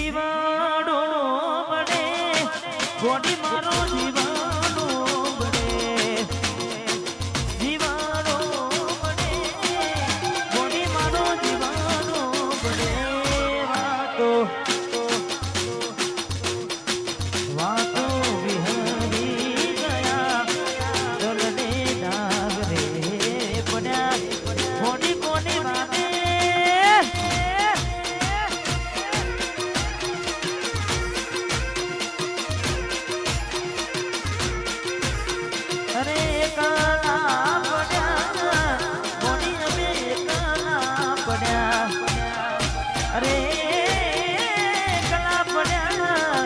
જીવાડો બને ગોડી મારો જીવાડો બને જીવાડો બને ગોડી મારો જીવાડો બને વાતો વાતો વિહરી ગયા દલને નાગરે પડ્યા ગોડી કોની વાતે અરે કાલા પડ્યા ગોડી અમે કાલા પડ્યા અરે કાલા પડ્યા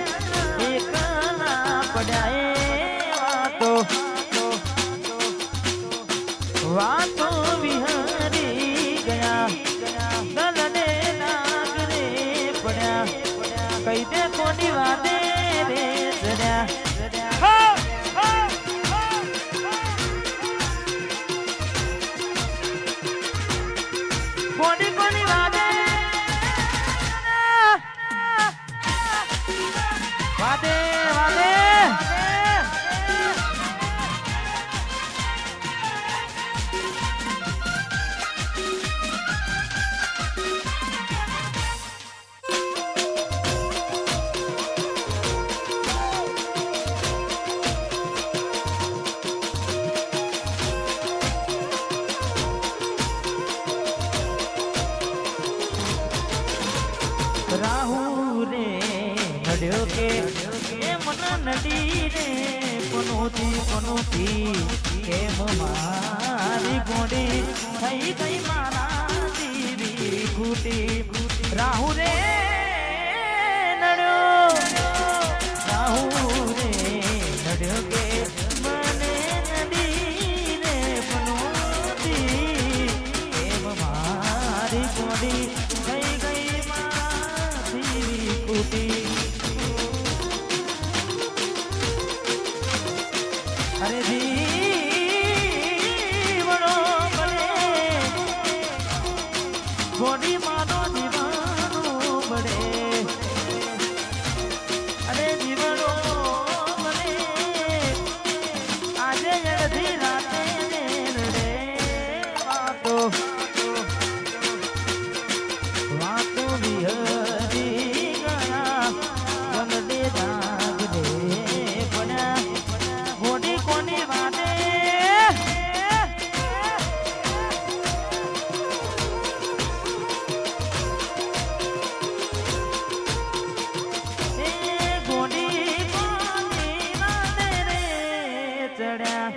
એ કાલા પડ્યા એ વાતો વિહરી ગયા દલને નાગરે પડ્યા કઈ દે કોની વાતે રે ચડ્યા કોની કોની વાતે વાતે વાતે રાહુ રે નડ્યો કે એ મન નડી રે પનોતી કેમ મારી ગોડી થઈ ગઈ મારા દીવી ખૂટી રાહુ રે નડ્યો રાહુ રે નડ્યો કે મને નડી રે પનોતી કેમ મારી ગોડી થઈ ગઈ અરે જીવડો બને ગોડી માનો જીવાનો બને અરે જીવડો બને આજે અડધી રાતે રે વાતો વાતો વિહરી ગયા ગલડે દાગ દે પડ્યા ગોડી કોની વાતે એ ગોડી કોની વાતે રે ચડ્યા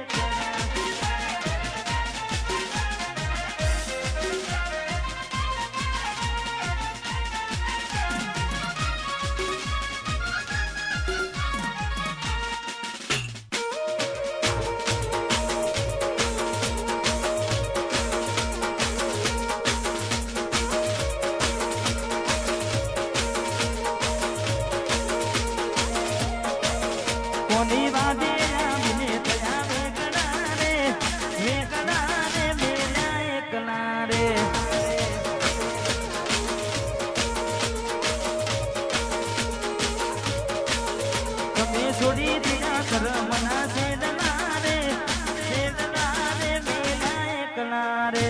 કોની વાદે આવીને તયા વેકડા રે મેલા એકલા રે તમે છોડી દીધા કરમના છેડના રે મેલા એકલા રે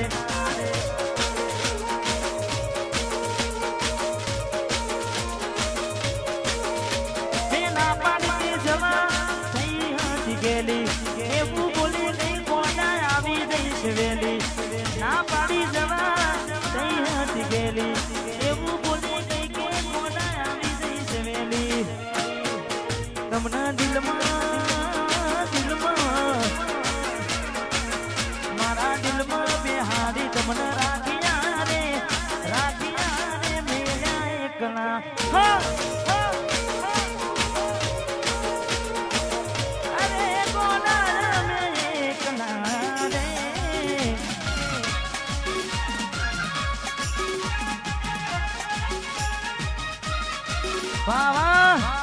એવું બોલી નહીં કોના આવી જઈશ વેલી ના પાડી જવા થઈ હતી ગેલી એવું બોલી નહીં કે કોના આવી જઈશ વેલી તમને દિલમાં મારા દિલમાં બેહારી તમને રાખ્યા રે મેળ્યા એકલા વાહ વાહ